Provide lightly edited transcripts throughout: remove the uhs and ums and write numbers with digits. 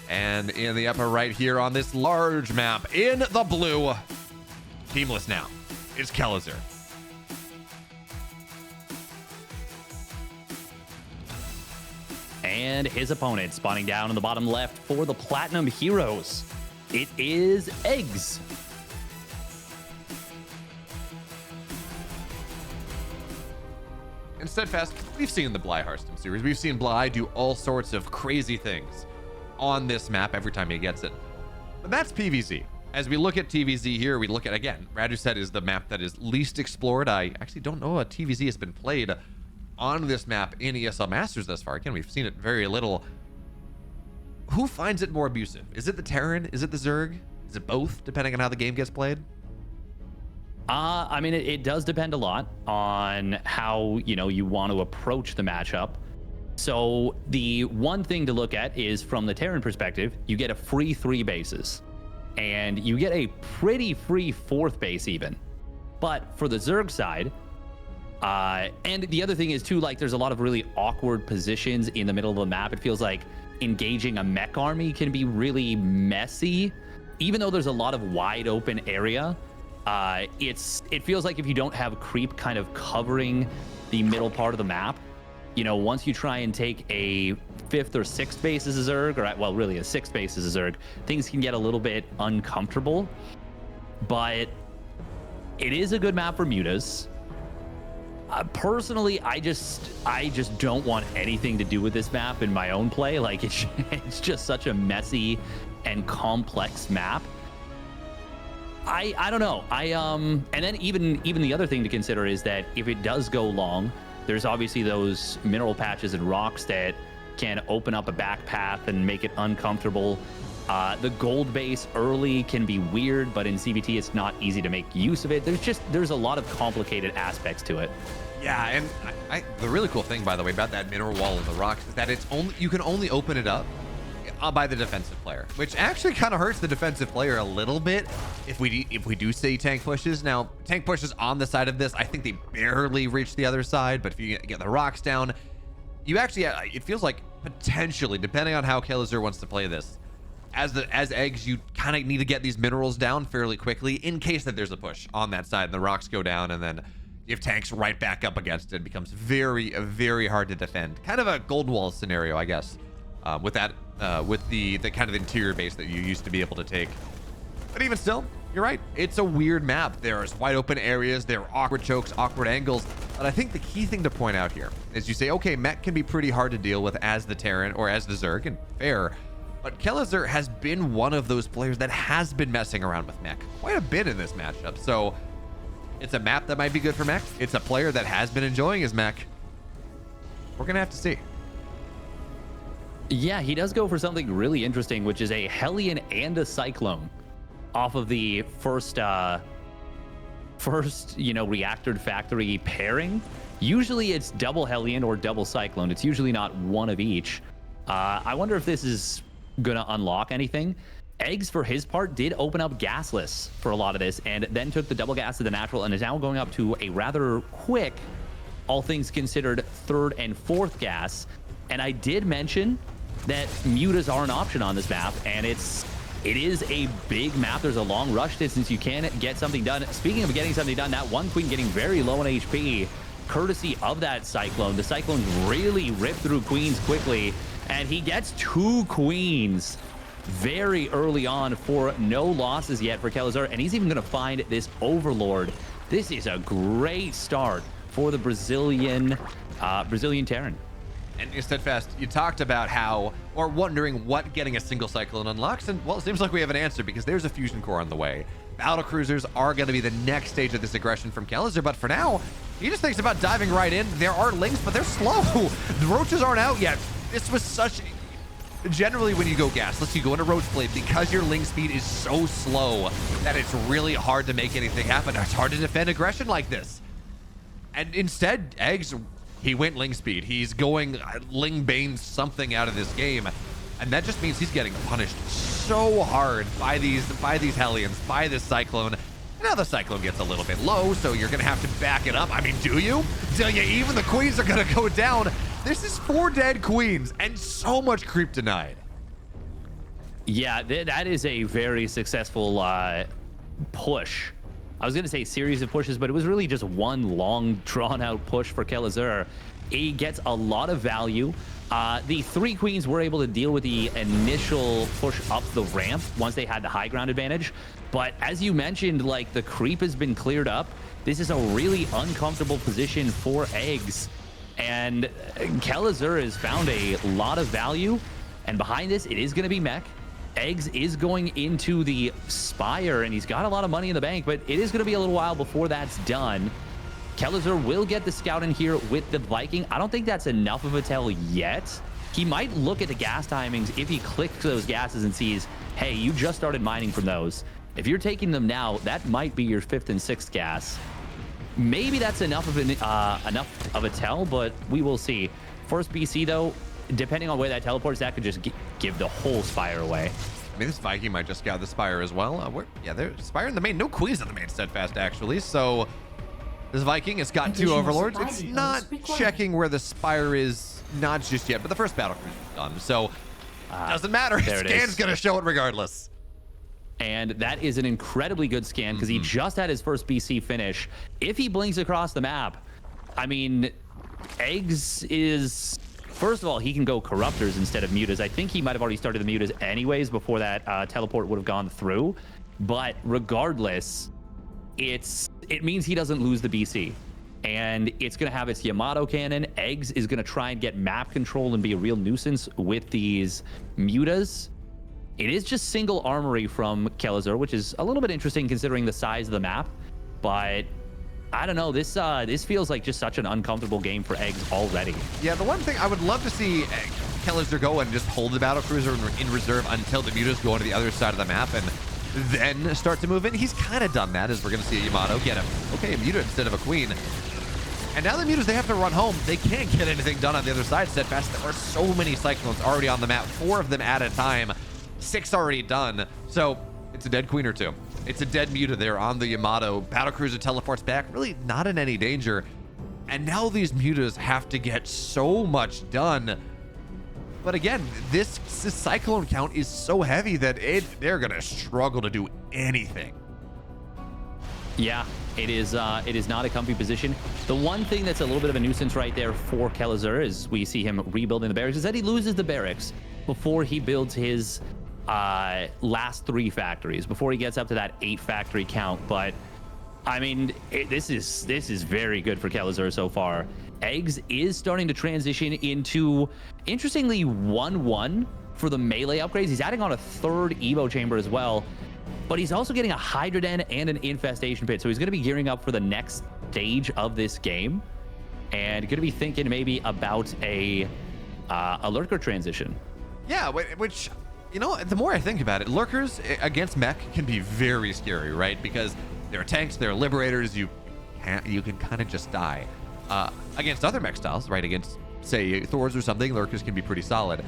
And in the upper right here on this large map, in the blue, teamless now, is Kelazhur. And his opponent spawning down in the bottom left for the Platinum Heroes. It is eGGz. And Steadfast, we've seen the Bly Hearthstone series. We've seen Bly do all sorts of crazy things on this map every time he gets it. But that's PvZ. As we look at TvZ here, we look at, again, Radu said is the map that is least explored. I actually don't know if TvZ has been played on this map in ESL Masters thus far. Again, we've seen it very little. Who finds it more abusive? Is it the Terran? Is it the Zerg? Is it both, depending on how the game gets played? I mean, it does depend a lot on how, you want to approach the matchup. So the one thing to look at is from the Terran perspective, you get a free 3 bases and you get a pretty free 4th base even. But for the Zerg side, and the other thing is too, like, there's a lot of really awkward positions in the middle of the map. It feels like engaging a mech army can be really messy, even though there's a lot of wide open area. It feels like if you don't have creep kind of covering the middle part of the map, once you try and take a 5th or 6th base as a Zerg, or well, really a 6th base as a Zerg, things can get a little bit uncomfortable. But it is a good map for mutas. Personally, I just don't want anything to do with this map in my own play. Like, it's just such a messy and complex map. I don't know. And then even the other thing to consider is that if it does go long, there's obviously those mineral patches and rocks that can open up a back path and make it uncomfortable. The gold base early can be weird, but in CVT it's not easy to make use of it. There's a lot of complicated aspects to it. Yeah, and the really cool thing, by the way, about that mineral wall of the rocks is that you can only open it up by the defensive player, which actually kind of hurts the defensive player a little bit if we do see tank pushes. Now, tank pushes on the side of this, I think they barely reach the other side, but if you get the rocks down, you actually, it feels like potentially, depending on how Kelazhur wants to play this, as eGGz, you kind of need to get these minerals down fairly quickly in case that there's a push on that side and the rocks go down, and then you have tanks right back up against it. It becomes very, very hard to defend. Kind of a gold wall scenario, I guess, with that, with the kind of interior base that you used to be able to take. But even still, you're right. It's a weird map. There's wide open areas. There are awkward chokes, awkward angles. But I think the key thing to point out here is you say, okay, mech can be pretty hard to deal with as the Terran or as the Zerg, and fair. But Kelazhur has been one of those players that has been messing around with mech quite a bit in this matchup. So it's a map that might be good for mech. It's a player that has been enjoying his mech. We're gonna have to see. Yeah, he does go for something really interesting, which is a Hellion and a Cyclone off of the first Reactored Factory pairing. Usually it's double Hellion or double Cyclone. It's usually not one of each. I wonder if this is gonna unlock anything. eGGz, for his part, did open up gasless for a lot of this, and then took the double gas to the natural, and is now going up to a rather quick, all things considered, 3rd and 4th gas. And I did mention that mutas are an option on this map, and it is a big map. There's a long rush distance. You can get something done. Speaking of getting something done, that one queen getting very low on HP, courtesy of that Cyclone. The Cyclones really rip through queens quickly, and he gets 2 queens very early on for no losses yet for Kelazhur, and he's even going to find this Overlord. This is a great start for the Brazilian Terran. And Steadfast, you talked about how, or wondering what getting a single Cyclone unlocks, and well, it seems like we have an answer because there's a Fusion Core on the way. Battle Cruisers are going to be the next stage of this aggression from Kelazhur, but for now, he just thinks about diving right in. There are links, but they're slow. The roaches aren't out yet. This was such... Generally, when you go gasless, you go into Roach Blade because your Ling speed is so slow that it's really hard to make anything happen. It's hard to defend aggression like this. And instead, eGGz, he went Ling speed. He's going Ling Bane something out of this game. And that just means he's getting punished so hard by these Hellions, by this Cyclone. Now the Cyclone gets a little bit low, so you're going to have to back it up. I mean, do you? Even the queens are going to go down. This is 4 dead queens and so much creep denied. Yeah, that is a very successful push. I was going to say series of pushes, but it was really just one long, drawn-out push for Kelazhur. He gets a lot of value. The 3 queens were able to deal with the initial push up the ramp once they had the high ground advantage. But as you mentioned, like, the creep has been cleared up. This is a really uncomfortable position for eGGz. And Kelazhur has found a lot of value. And behind this, it is going to be mech. eGGz is going into the Spire, and he's got a lot of money in the bank, but it is going to be a little while before that's done. Kelazhur will get the scout in here with the Viking. I don't think that's enough of a tell yet. He might look at the gas timings if he clicks those gases and sees, hey, you just started mining from those. If you're taking them now, that might be your 5th and 6th gas. Maybe that's enough of a tell, but we will see. First BC, though, depending on where that teleports, that could just give the whole Spire away. I mean, this Viking might just scout the Spire as well. Yeah, there's Spire in the main. No queens in the main steadfast, actually. So this Viking has got 2 overlords. It's not checking where the Spire is, not just yet, but the first battle cruise is done. So doesn't matter. Scan's going to show it regardless. And that is an incredibly good scan because he just had his first BC finish. If he blinks across the map, I mean, eGGz is... First of all, he can go Corruptors instead of Mutas. I think he might have already started the Mutas anyways before that teleport would have gone through. But regardless, it means he doesn't lose the BC. And it's going to have its Yamato cannon. eGGz is going to try and get map control and be a real nuisance with these Mutas. It is just single armory from Kelazhur, which is a little bit interesting considering the size of the map. But I don't know. This feels like just such an uncomfortable game for eGGz already. Yeah, the one thing I would love to see Kelazhur go and just hold the battle cruiser in reserve until the Mutas go onto the other side of the map and then start to move in. He's kind of done that, as we're going to see a Yamato get a Muta instead of a queen. And now the Mutas, they have to run home. They can't get anything done on the other side. Steadfast, there are so many Cyclones already on the map, 4 of them at a time, 6 already done. So it's a dead queen or 2. It's a dead Muta there on the Yamato. Battlecruiser teleports back, really not in any danger. And now these Mutas have to get so much done. But again, this Cyclone count is so heavy that they're gonna struggle to do anything. Yeah, it is not a comfy position. The one thing that's a little bit of a nuisance right there for Kelazhur is we see him rebuilding the barracks, is that he loses the barracks before he builds his last 3 factories, before he gets up to that 8 factory count. But I mean, this is very good for Kelazhur so far. eGGz is starting to transition into, interestingly, 1-1 for the melee upgrades. He's adding on a 3rd Evo chamber as well, but he's also getting a Hydra Den and an Infestation Pit. So he's going to be gearing up for the next stage of this game and going to be thinking maybe about a Lurker transition. Yeah, which, you know, the more I think about it, Lurkers against mech can be very scary, right? Because they're tanks, they're liberators, you can kind of just die. Against other mech styles, right? Against, say, Thors or something, Lurkers can be pretty solid.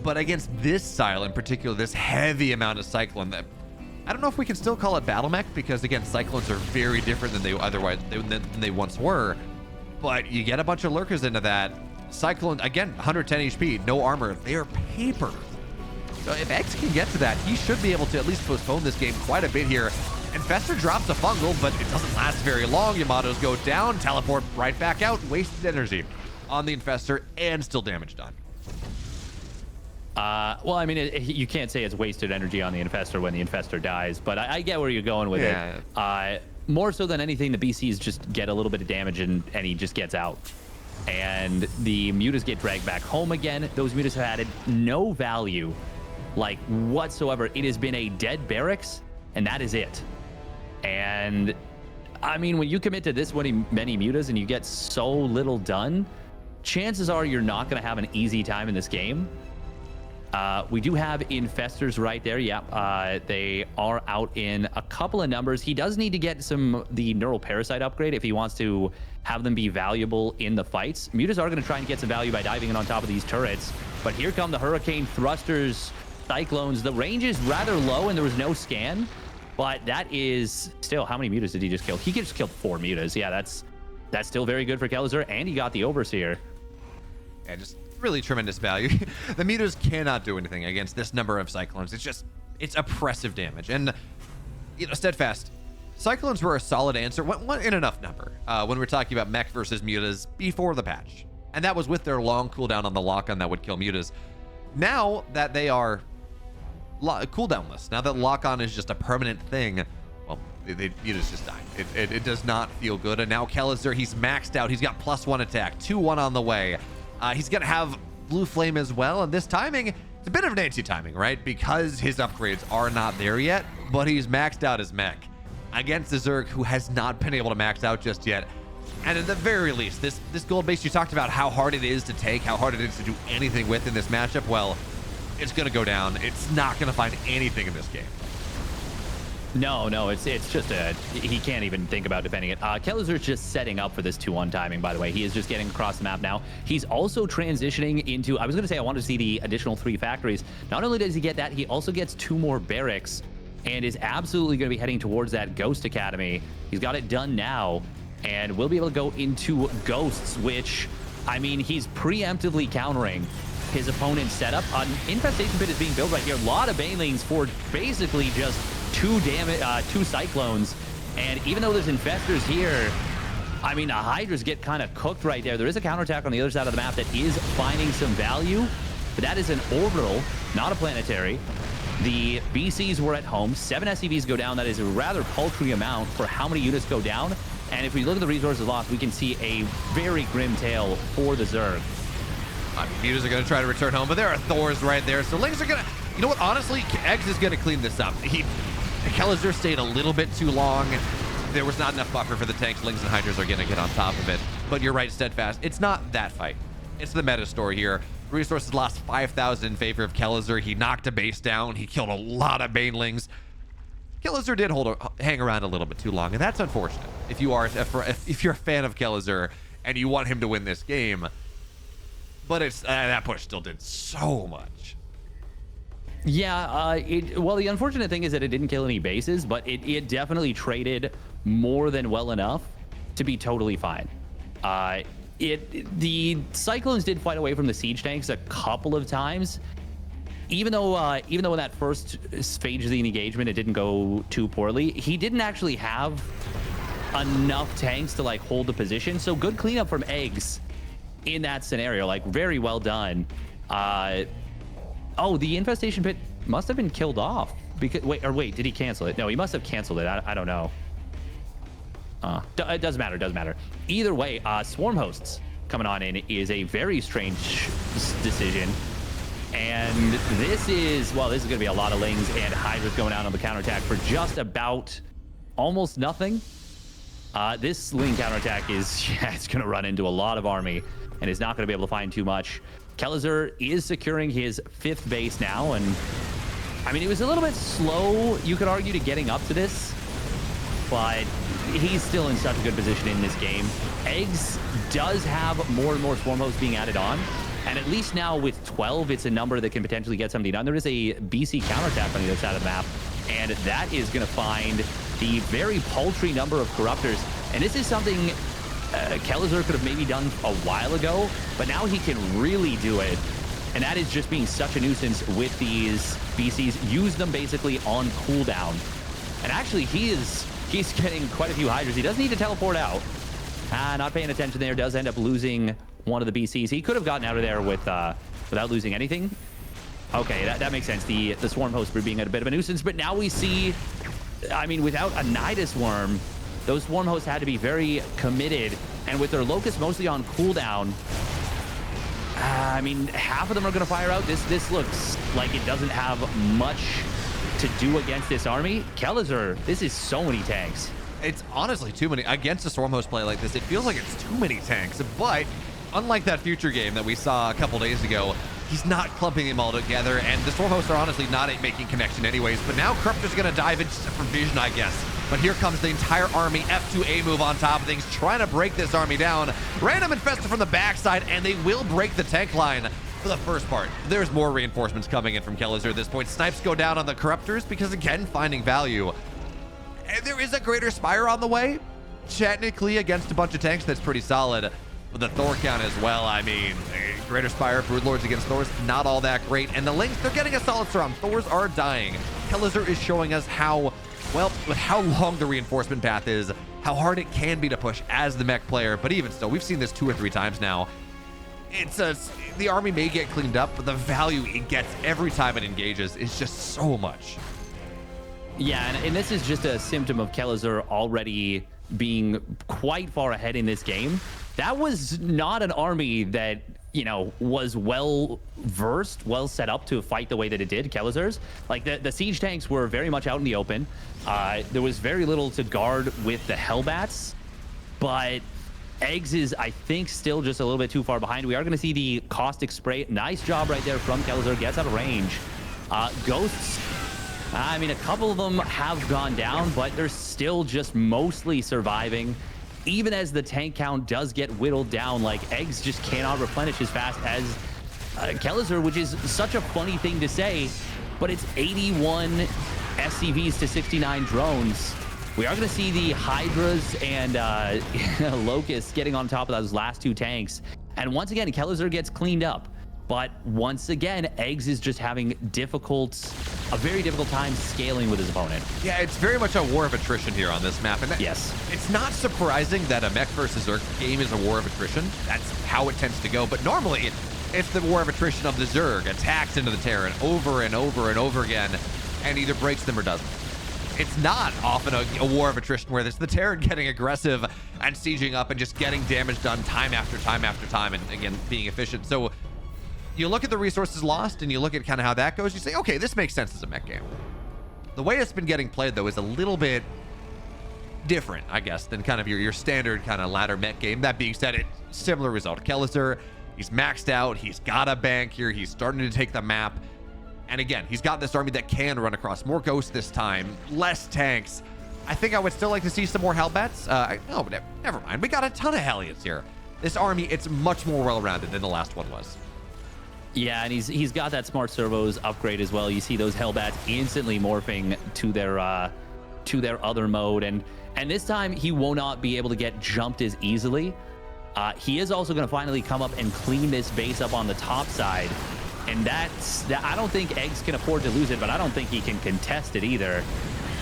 But against this style in particular, this heavy amount of Cyclone, that I don't know if we can still call it battle mech, because again, Cyclones are very different than they once were. But you get a bunch of Lurkers into that. Cyclone, again, 110 HP, no armor. They are paper. So if eGGz can get to that, he should be able to at least postpone this game quite a bit here. Infestor drops a fungal, but it doesn't last very long. Yamatos go down, teleport right back out, wasted energy on the Infestor, and still damage done. Well, I mean, you can't say it's wasted energy on the Infestor when the Infestor dies, but I get where you're going with it. More so than anything, the BCs just get a little bit of damage and he just gets out. And the Mutas get dragged back home again. Those Mutas have added no value, like, whatsoever. It has been a dead barracks, and that is it. And I mean, when you commit to this many Mutas and you get so little done, chances are you're not going to have an easy time in this game. We do have Infestors right there. Yeah, they are out in a couple of numbers. He does need to get the Neural Parasite upgrade if he wants to have them be valuable in the fights. Mutas are going to try and get some value by diving in on top of these turrets. But here come the Hurricane Thrusters, Cyclones. The range is rather low and there was no scan. But that is still, how many Mutas did he just kill? He just killed 4 Mutas. Yeah, that's still very good for Kelazhur, and he got the Overseer. Yeah, just really tremendous value. The meters cannot do anything against this number of Cyclones. It's oppressive damage. And, you know, Steadfast, Cyclones were a solid answer in enough number when we're talking about mech versus mutas before the patch. And that was with their long cooldown on the lock-on that would kill mutas. Now that they are cooldownless, now that lock-on is just a permanent thing, well, mutas just die. It does not feel good. And now Kelazhur, he's maxed out. He's got +1 attack, 2-1 on the way. He's going to have Blue Flame as well. And this timing, it's a bit of an anti-timing, right? Because his upgrades are not there yet, but he's maxed out his mech against the Zerg, who has not been able to max out just yet. And at the very least, this gold base, you talked about how hard it is to take, how hard it is to do anything with in this matchup. Well, it's going to go down. It's not going to find anything in this game. No, it's just he can't even think about defending it. Kelazhur's just setting up for this 2-1 timing, by the way. He is just getting across the map now. He's also transitioning into, I was going to say I wanted to see the additional 3 factories. Not only does he get that, he also gets 2 more barracks and is absolutely going to be heading towards that Ghost Academy. He's got it done now, and we'll be able to go into Ghosts, which, I mean, he's preemptively countering his opponent's setup. An Infestation Pit is being built right here. A lot of Banelings for basically just 2 Cyclones. And even though there's Infestors here, I mean, the Hydras get kind of cooked right there. There is a counterattack on the other side of the map that is finding some value, but that is an orbital, not a planetary. The BCs were at home. 7 SCVs go down. That is a rather paltry amount for how many units go down. And if we look at the resources lost, we can see a very grim tale for the Zerg. Mutas are going to try to return home, but there are Thors right there. So Lings are going to, you know what, honestly, eGGz is going to clean this up. Kelazhur stayed a little bit too long. There was not enough buffer for the tanks. Lings and Hydras are going to get on top of it. But you're right, Steadfast. It's not that fight. It's the meta story here. Resources lost 5,000 in favor of Kelazhur. He knocked a base down. He killed a lot of Banelings. Kelazhur did hang around a little bit too long, and that's unfortunate. If you're a fan of Kelazhur and you want him to win this game, but it's that push still did so much. Yeah, well, the unfortunate thing is that it didn't kill any bases, but it definitely traded more than well enough to be totally fine. The Cyclones did fight away from the siege tanks a couple of times. Even though in that first phase of the engagement it didn't go too poorly, he didn't actually have enough tanks to like hold the position. So good cleanup from eGGz in that scenario, like very well done. Oh, the Infestation Pit must have been killed off because wait, did he cancel it? No, he must have canceled it. I don't know. It doesn't matter. Either way, Swarm Hosts coming on in is a very strange decision. And this is going to be a lot of Lings and Hydras going out on the counterattack for just about almost nothing. This Ling counterattack it's going to run into a lot of army and is not going to be able to find too much. Kelazhur is securing his 5th base now, and I mean, it was a little bit slow, you could argue, to getting up to this, but he's still in such a good position in this game. eGGz does have more and more Swarm Hosts being added on, and at least now with 12, it's a number that can potentially get something done. There is a BC counterattack on the other side of the map, and that is going to find the very paltry number of Corruptors, and this is something Kelazhur could have maybe done a while ago, but now he can really do it. And that is just being such a nuisance with these BCs. Use them basically on cooldown. And actually, he's getting quite a few Hydras. He does need to teleport out. Not paying attention there. Does end up losing one of the BCs. He could have gotten out of there without losing anything. Okay, that makes sense. The Swarm Hosts were being a bit of a nuisance. But now we see, I mean, without a Nidus Worm, those Swarm Hosts had to be very committed, and with their Locust mostly on cooldown, I mean, half of them are going to fire out. This looks like it doesn't have much to do against this army. Kelazhur, this is so many tanks. It's honestly too many. Against a Swarm Host play like this, it feels like it's too many tanks, but unlike that future game that we saw a couple days ago, he's not clumping them all together, and the Swarm Hosts are honestly not making connection anyways, but now Corruptor's going to dive into for vision, I guess. But here comes the entire army, F2A move on top of things, trying to break this army down. Random Infestor from the backside, and they will break the tank line for the first part. There's more reinforcements coming in from Kelazhur at this point. Snipes go down on the Corruptors because, again, finding value. And there is a Greater Spire on the way. Technically, against a bunch of tanks, that's pretty solid. But the Thor count as well, I mean, Greater Spire, Broodlords against Thors, not all that great. And the Lynx, they're getting a solid storm. Thors are dying. Kelazhur is showing us how, well, with how long the reinforcement path is, how hard it can be to push as the mech player. But even still, we've seen this 2 or 3 times now. The army may get cleaned up, but the value it gets every time it engages is just so much. Yeah, and this is just a symptom of Kelazhur already being quite far ahead in this game. That was not an army that, you know, was well versed, well set up to fight the way that it did. Kelazhur's, like the siege tanks were very much out in the open. There was very little to guard with the Hellbats, but eGGz is, I think, still just a little bit too far behind. We are going to see the caustic spray. Nice job right there from Kelazhur. Gets out of range. Ghosts, I mean, a couple of them have gone down, but they're still just mostly surviving. Even as the tank count does get whittled down, like eGGz just cannot replenish as fast as Kelazhur, which is such a funny thing to say, but it's 81 SCVs to 69 drones. We are going to see the Hydras and Locusts getting on top of those last 2 tanks. And once again, Kelazhur gets cleaned up. But once again, eGGz is just having a very difficult time scaling with his opponent. Yeah, it's very much a war of attrition here on this map. And yes, it's not surprising that a mech versus Zerg game is a war of attrition. That's how it tends to go. But normally, it's the war of attrition of the Zerg attacks into the Terran over and over and over again, and either breaks them or doesn't. It's not often a war of attrition where there's the Terran getting aggressive and sieging up and just getting damage done time after time after time, and again, being efficient. So you look at the resources lost and you look at kind of how that goes, you say, okay, this makes sense as a mech game. The way it's been getting played, though, is a little bit different, I guess, than kind of your standard kind of ladder mech game. That being said, it's similar result. Kelazhur, he's maxed out, he's got a bank here, he's starting to take the map. And again, he's got this army that can run across more ghosts this time, less tanks. I think I would still like to see some more Hellbats. No, but never mind. We got a ton of Hellions here. This army, it's much more well-rounded than the last one was. Yeah, and he's got that smart servos upgrade as well. You see those Hellbats instantly morphing to their other mode, and this time he will not be able to get jumped as easily. He is also going to finally come up and clean this base up on the top side. And I don't think eGGz can afford to lose it, but I don't think he can contest it either.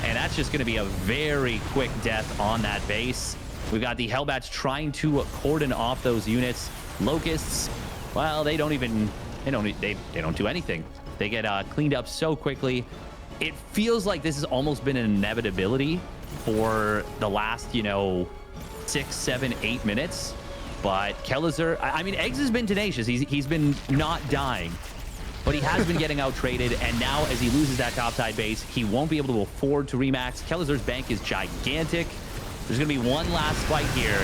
And that's just going to be a very quick death on that base. We've got the Hellbats trying to cordon off those units. Locusts, well, they don't do anything. They get cleaned up so quickly. It feels like this has almost been an inevitability for the last, 6, 7, 8 minutes. But Kelazhur, I mean, eGGz has been tenacious. He's been not dying, but he has been getting out-traded. And now, as he loses that topside base, he won't be able to afford to remax. Kelazhur's bank is gigantic. There's going to be one last fight here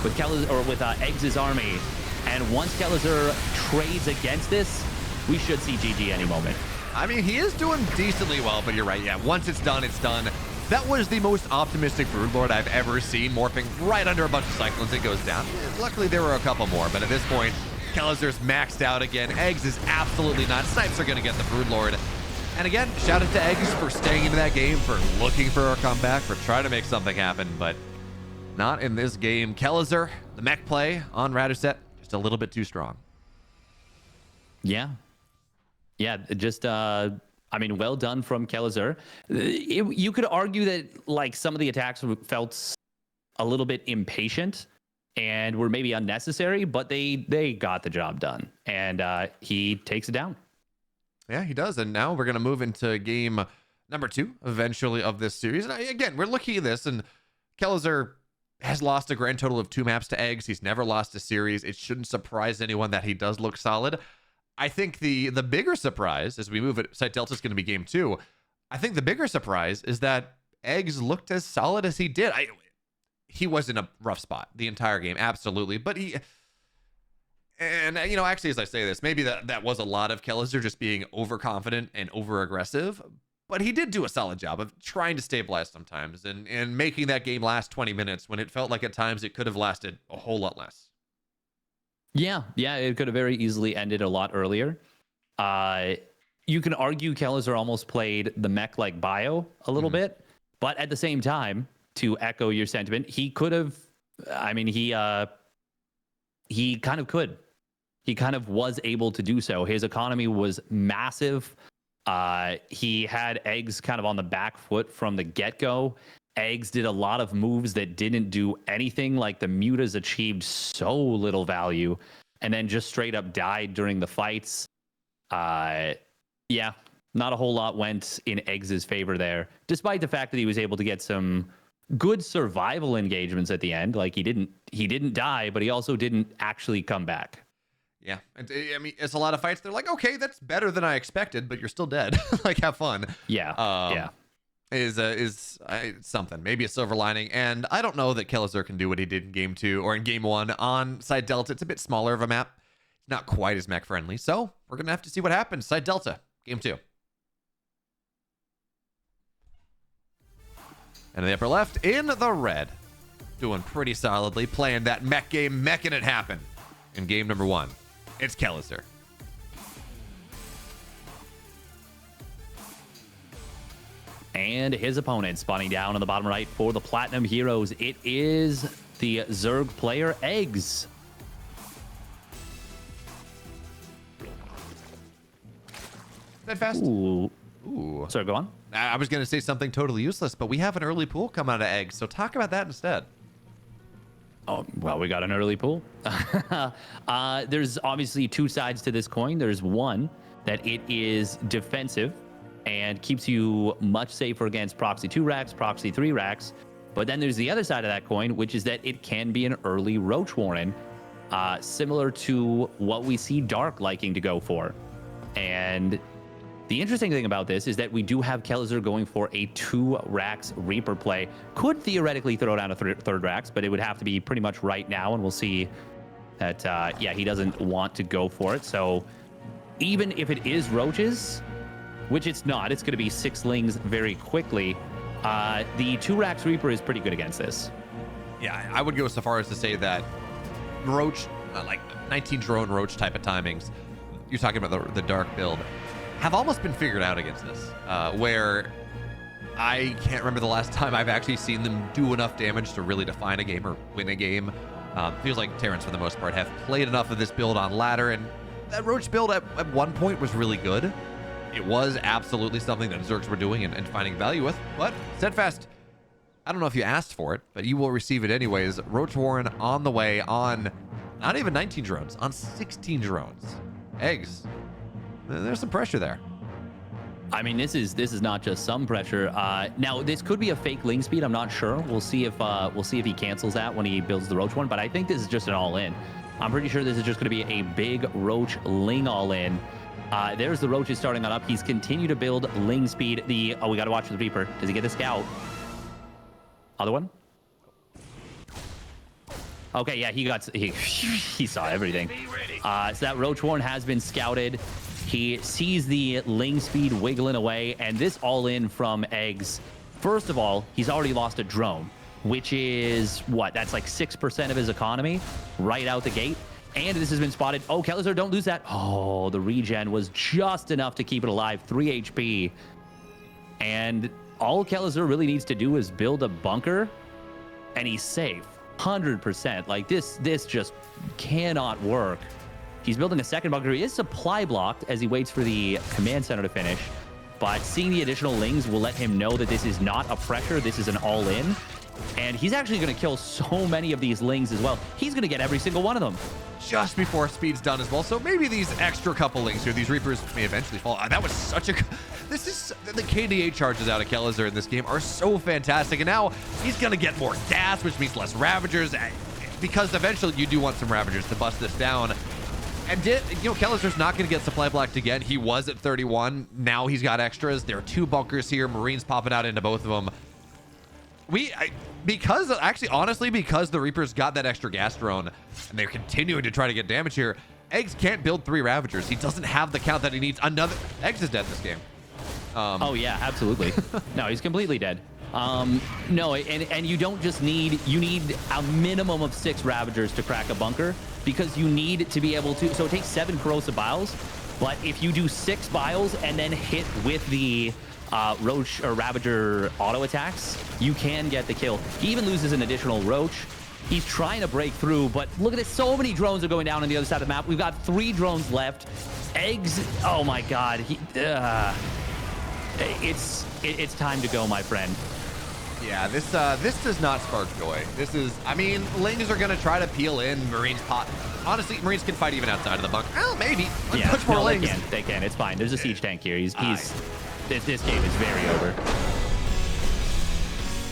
with eGGz's army. And once Kelazhur trades against this, we should see GG any moment. I mean, he is doing decently well, but you're right. Yeah, once it's done, it's done. That was the most optimistic Broodlord I've ever seen, morphing right under a bunch of Cyclones. It goes down. Luckily, there were a couple more, but at this point, Kelazhur's maxed out again. eGGz is absolutely not. Snipes are going to get the Broodlord. And again, shout out to eGGz for staying into that game, for looking for a comeback, for trying to make something happen, but not in this game. Kelazhur, the mech play on Radusat, just a little bit too strong. Yeah. Yeah, just... I mean, well done from Kelazhur. You could argue that, like, some of the attacks felt a little bit impatient and were maybe unnecessary, but they got the job done, and he takes it down. Yeah, he does. And now we're going to move into game number 2 eventually of this series. And again, we're looking at this, and Kelazhur has lost a grand total of 2 maps to eGGz. He's never lost a series. It shouldn't surprise anyone that he does look solid. I think the bigger surprise as we move it, Site Delta is going to be game 2. I think the bigger surprise is that eGGz looked as solid as he did. He was in a rough spot the entire game, absolutely. But actually, as I say this, maybe that was a lot of Kelazhur just being overconfident and over-aggressive. But he did do a solid job of trying to stabilize sometimes and making that game last 20 minutes when it felt like at times it could have lasted a whole lot less. Yeah, it could have very easily ended a lot earlier. You can argue Kelazhur almost played the mech-like bio a little bit, but at the same time, to echo your sentiment, he could have. I mean, he he kind of could. He kind of was able to do so. His economy was massive. He had eGGz kind of on the back foot from the get-go. eGGz did a lot of moves that didn't do anything. Like the mutas achieved so little value and then just straight up died during the fights. Yeah, not a whole lot went in eGGz's favor there, despite the fact that he was able to get some good survival engagements at the end. Like he didn't die, but he also didn't actually come back. Yeah, and I mean, it's a lot of fights. They're like, okay, that's better than I expected, but you're still dead. Like, have fun. Yeah, yeah. Is something, maybe a silver lining. And I don't know that Kelazhur can do what he did in game 2 or in game 1 on Side Delta. It's a bit smaller of a map. It's not quite as mech friendly. So we're gonna have to see what happens. Side Delta, game 2. And in the upper left, in the red, doing pretty solidly, playing that mech game, meching it happen. In game number 1, it's Kelazhur. And his opponent spawning down on the bottom right for the Platinum Heroes. It is the Zerg player, eGGz. That fast? Ooh. Ooh. Sorry, go on. I was going to say something totally useless, but we have an early pool come out of eGGz, so talk about that instead. Oh, well, we got an early pool. There's obviously two sides to this coin. There's one that it is defensive and keeps you much safer against proxy 2 racks, proxy 3 racks. But then there's the other side of that coin, which is that it can be an early Roach Warren, similar to what we see Dark liking to go for. And the interesting thing about this is that we do have Kelazhur going for a 2 racks Reaper play. Could theoretically throw down a third racks, but it would have to be pretty much right now, and we'll see that, yeah, he doesn't want to go for it. So even if it is Roaches, which it's not, it's going to be 6 Lings very quickly, the 2 racks Reaper is pretty good against this. Yeah, I would go so far as to say that Roach, like 19 drone Roach type of timings, you're talking about the Dark build, have almost been figured out against this, where I can't remember the last time I've actually seen them do enough damage to really define a game or win a game. Feels like Terrans, for the most part, have played enough of this build on ladder, and that Roach build at one point was really good. It was absolutely something that Zergs were doing and finding value with, but Steadfast, I don't know if you asked for it, but you will receive it anyways. Roach Warren on the way on not even 19 drones, on 16 drones. eGGz. There's some pressure there. I mean, this is not just some pressure. Now, this could be a fake Ling speed. I'm not sure. We'll see if he cancels that when he builds the Roach one. But I think this is just an all-in. I'm pretty sure this is just going to be a big Roach Ling all-in. There's the Roaches starting on up. He's continued to build Ling speed. We got to watch the Reaper. Does he get the scout? Other one? Okay, yeah, he saw everything. So that Roach Warren has been scouted. He sees the Ling speed wiggling away, and this all-in from eGGz. First of all, he's already lost a drone, which is, what, that's like 6% of his economy right out the gate. And this has been spotted. Oh, Kelazhur, don't lose that. Oh, the regen was just enough to keep it alive. 3 HP. And all Kelazhur really needs to do is build a bunker, and he's safe. 100%. Like, this just cannot work. He's building a second bunker. He is supply blocked as he waits for the command center to finish. But seeing the additional Lings will let him know that this is not a pressure. This is an all-in. And he's actually going to kill so many of these Lings as well. He's going to get every single one of them. Just before speed's done as well. So maybe these extra couple Lings here, these Reapers may eventually fall. That was such a... This is... The KDA charges out of Kelazhur in this game are so fantastic. And now he's going to get more gas, which means less Ravagers. Because eventually you do want some Ravagers to bust this down. And Kelazhur's not going to get supply blocked again. He was at 31. Now he's got extras. There are 2 bunkers here. Marines popping out into both of them. Because the Reapers got that extra gas drone and they're continuing to try to get damage here, eGGz can't build 3 Ravagers. He doesn't have the count that he needs. eGGz is dead this game. Oh yeah, absolutely. No, he's completely dead. No, and you don't just need, you need a minimum of 6 Ravagers to crack a bunker, because you need to be able to, so it takes 7 corrosive biles, but if you do 6 biles and then hit with the Roach or Ravager auto attacks, you can get the kill. He even loses an additional Roach, He's trying to break through, but look at this. So many drones are going down on the other side of the map. We've got 3 drones left. eGGz, oh my God. It's time to go, my friend. Yeah, this does not spark joy. This is, I mean, Lings are gonna try to peel in. Marines pot. Honestly, Marines can fight even outside of the bunker. Well, maybe. Yeah, Much more no, Lings. they can. It's fine. There's a siege tank here. This game is very over.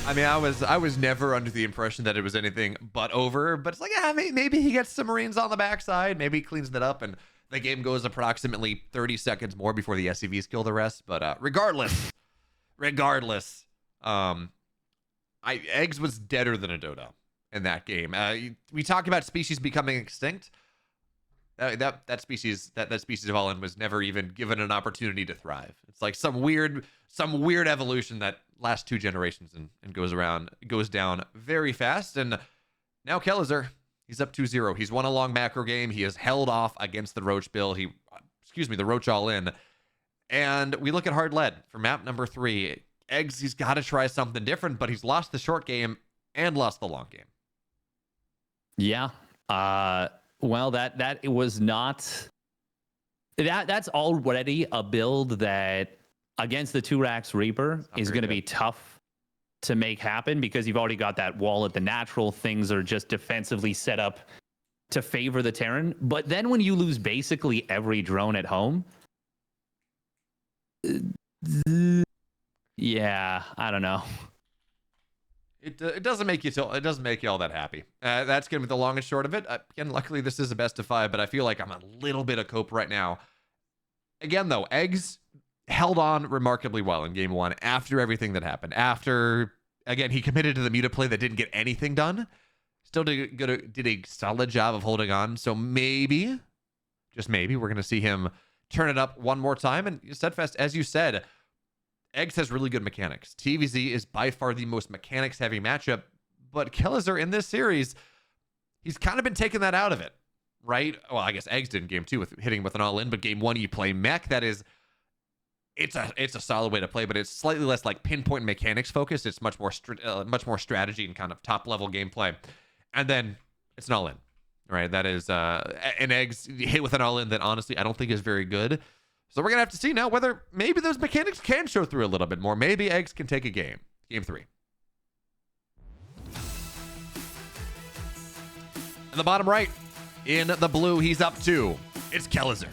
I mean, I was never under the impression that it was anything but over. But it's like, yeah, maybe he gets some Marines on the backside. Maybe he cleans that up, and the game goes approximately 30 seconds more before the SCVs kill the rest. But regardless, eGGz was deader than a dodo in that game. We talk about species becoming extinct. That species of All-In was never even given an opportunity to thrive. It's like some weird evolution that lasts 2 generations and goes down very fast. And now Kelazhur, he's up 2-0. He's won a long macro game. He has held off against the Roach build. The Roach All-In. And we look at Hard Lead for map number 3. eGGz, he's got to try something different, but he's lost the short game and lost the long game. Yeah. Well, that it was not. That's already a build that against the 2-Rax Reaper is going to be tough to make happen because you've already got that wall at the natural. Things are just defensively set up to favor the Terran. But then when you lose basically every drone at home, yeah, I don't know. It doesn't make you all that happy. That's gonna be the long and short of it. Again, luckily this is a best of 5, but I feel like I'm a little bit of cope right now. Again, though, eGGz held on remarkably well in game 1 after everything that happened. After, again, he committed to the muta play that didn't get anything done. Still did a solid job of holding on. So maybe, just maybe, we're gonna see him turn it up one more time. And Steadfast, as you said, eGGz has really good mechanics. TVZ is by far the most mechanics-heavy matchup, but Kelazhur in this series, he's kind of been taking that out of it, right? Well, I guess eGGz did in game 2 with hitting with an all-in, but game 1 you play mech. That is, it's a solid way to play, but it's slightly less like pinpoint mechanics focused. It's much more strategy and kind of top-level gameplay, and then it's an all-in, right? That is an eGGz hit with an all-in that honestly I don't think is very good. So we're going to have to see now whether maybe those mechanics can show through a little bit more. Maybe eGGz can take a game. Game 3. In the bottom right, in the blue, he's up 2. It's Kelazhur.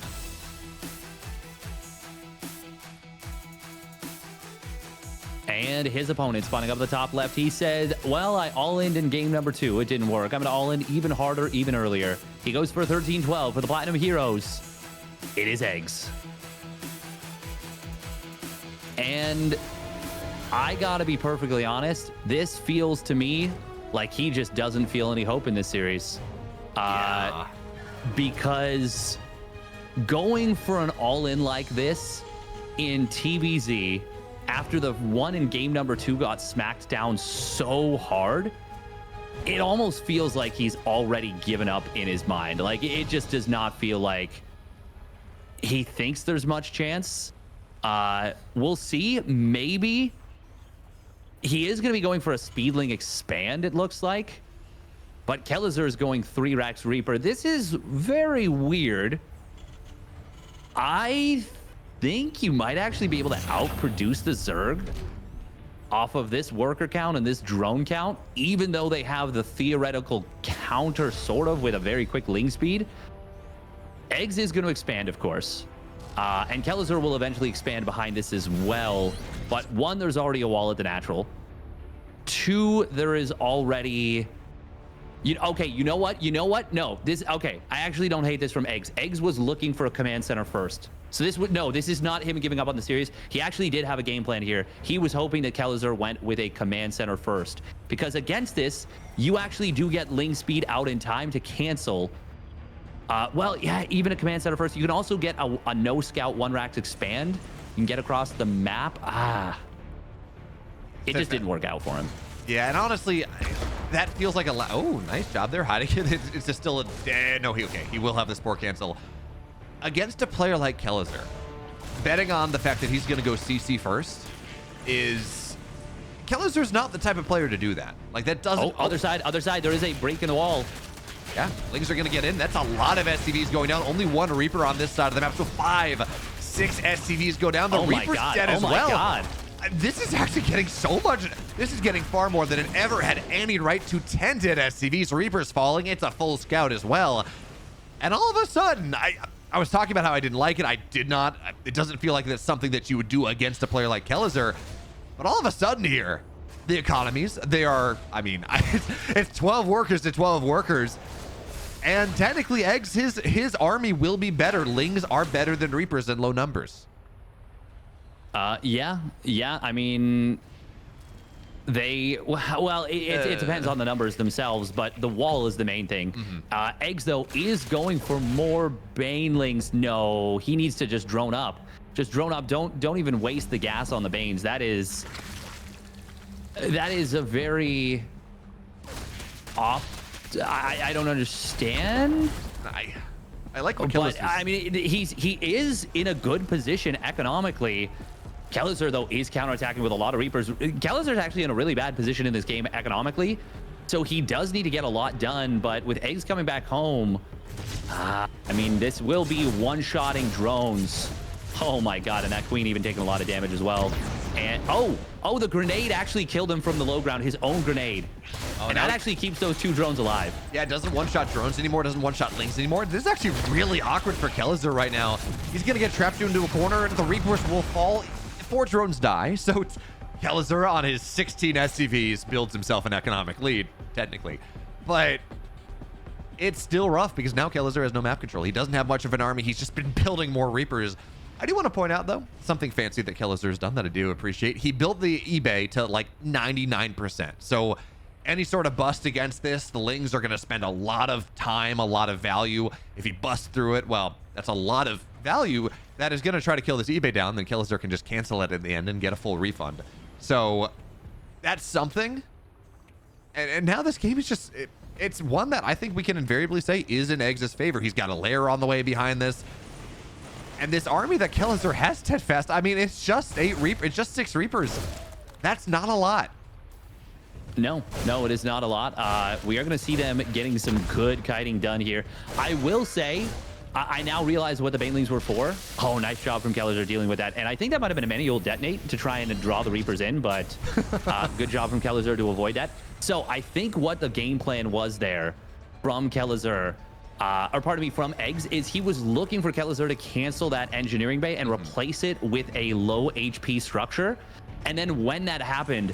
And his opponent spawning up the top left. He said, well, I all-in'd in game number 2. It didn't work. I'm going to all-in even harder, even earlier. He goes for 13-12 for the Platinum Heroes. It is eGGz. And I gotta be perfectly honest, this feels to me like he just doesn't feel any hope in this series. Yeah. Because going for an all-in like this in TVZ after the one in game number 2 got smacked down so hard, it almost feels like he's already given up in his mind. Like, it just does not feel like he thinks there's much chance. We'll see. Maybe he is going to be going for a Speedling expand, it looks like. But Kelazhur is going 3-Rax Reaper. This is very weird. I think you might actually be able to outproduce the Zerg off of this worker count and this drone count, even though they have the theoretical counter sort of with a very quick ling speed. eGGz is going to expand, of course. And Kelazhur will eventually expand behind this as well. But 1, there's already a wall at the natural. 2, there is already... Okay, you know what? No, okay, I actually don't hate this from eGGz. eGGz was looking for a command center first. So this is not him giving up on the series. He actually did have a game plan here. He was hoping that Kelazhur went with a command center first. Because against this, you actually do get ling speed out in time to cancel. Well, yeah, even a command center first. You can also get a no scout 1-Rax expand. You can get across the map. It just didn't work out for him. Yeah, and honestly, that feels like a oh, nice job there hiding it. It's just still a no. He will have the spore cancel against a player like Kelazhur. Betting on the fact that he's going to go CC first is Kelazhur's not the type of player to do that. Like, that doesn't... Oh, other side. There is a break in the wall. Yeah, Lings are going to get in. That's a lot of SCVs going down. Only one Reaper on this side of the map. So 5, 6 SCVs go down. The Reaper's dead as well. Oh my God. This is actually getting so much. This is getting far more than it ever had any right to. 10 dead SCVs. Reaper's falling. It's a full scout as well. And all of a sudden, I was talking about how I didn't like it. I did not. It doesn't feel like that's something that you would do against a player like Kelazhur. But all of a sudden here, the economies, they are, I mean, it's 12 workers to 12 workers. And technically, eGGz, his army will be better. Lings are better than Reapers in low numbers. Yeah. I mean, it depends on the numbers themselves, but the wall is the main thing. eGGz, though, is going for more Banelings. No, he needs to just drone up. Just drone up. Don't even waste the gas on the Banes. That is a very off. I don't understand. I like what Kelazhur is. I mean, he is in a good position economically. Kelazhur, though, is counterattacking with a lot of Reapers. Kelazhur's actually in a really bad position in this game economically, so he does need to get a lot done. But with eGGz coming back home, I mean, this will be one-shotting drones. Oh my God, and that Queen even taking a lot of damage as well. And oh, the grenade actually killed him from the low ground, his own grenade. And that actually keeps those 2 drones alive. Yeah, it doesn't one-shot drones anymore, doesn't one-shot Lings anymore. This is actually really awkward for Kelazhur right now. He's gonna get trapped into a corner, and the Reapers will fall. 4 drones die, so Kelazhur on his 16 SCVs builds himself an economic lead, technically. But it's still rough because now Kelazhur has no map control. He doesn't have much of an army. He's just been building more Reapers. I do want to point out, though, something fancy that Kelazhur's done that I do appreciate. He built the eBay to like 99%. So any sort of bust against this, the Lings are going to spend a lot of time, a lot of value. If he busts through it, well, that's a lot of value that is going to try to kill this eBay down. Then Kelazhur can just cancel it in the end and get a full refund. So that's something. And now this game is just, it's one that I think we can invariably say is in eGGz's favor. He's got a layer on the way behind this. And this army that Kelazhur has steadfast, I mean, it's just 8 Reapers, it's just 6 Reapers. That's not a lot. No, it is not a lot. We are going to see them getting some good kiting done here. I will say, I now realize what the Banelings were for. Oh, nice job from Kelazhur dealing with that. And I think that might have been a manual detonate to try and draw the Reapers in, but good job from Kelazhur to avoid that. So I think what the game plan was there from Kelazhur, or pardon me, from eGGz, is he was looking for Kelazhur to cancel that engineering bay and replace it with a low HP structure. And then when that happened,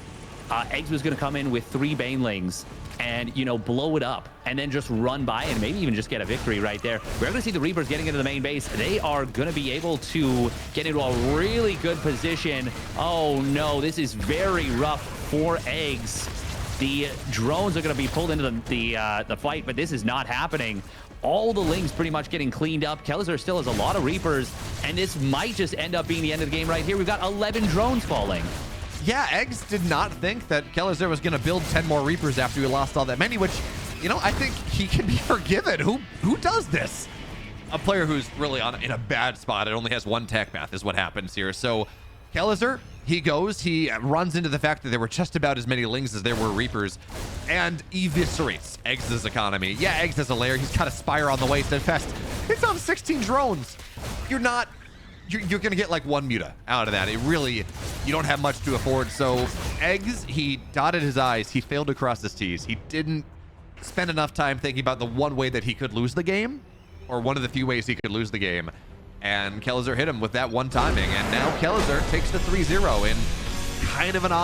eGGz was going to come in with 3 Banelings and, you know, blow it up and then just run by and maybe even just get a victory right there. We're going to see the Reapers getting into the main base. They are going to be able to get into a really good position. Oh no, this is very rough for eGGz. The drones are going to be pulled into the fight, but this is not happening. All the Lings pretty much getting cleaned up. Kelazhur still has a lot of Reapers, and this might just end up being the end of the game right here. We've got 11 drones falling. Yeah, eGGz did not think that Kelazhur was going to build 10 more Reapers after he lost all that many, which, you know, I think he can be forgiven. Who does this? A player who's really in a bad spot. It only has 1 tech path is what happens here. So Kelazhur, he runs into the fact that there were just about as many Lings as there were Reapers and eviscerates eGGz's economy. Yeah, eGGz has a lair. He's got a Spire on the way. Steadfast. It's on 16 drones. You're going to get like 1 muta out of that. It really, you don't have much to afford. So eGGz, he dotted his I's. He failed to cross his T's. He didn't spend enough time thinking about the one way that he could lose the game, or one of the few ways he could lose the game. And Kelazhur hit him with that one timing. And now Kelazhur takes the 3-0 in kind of an odd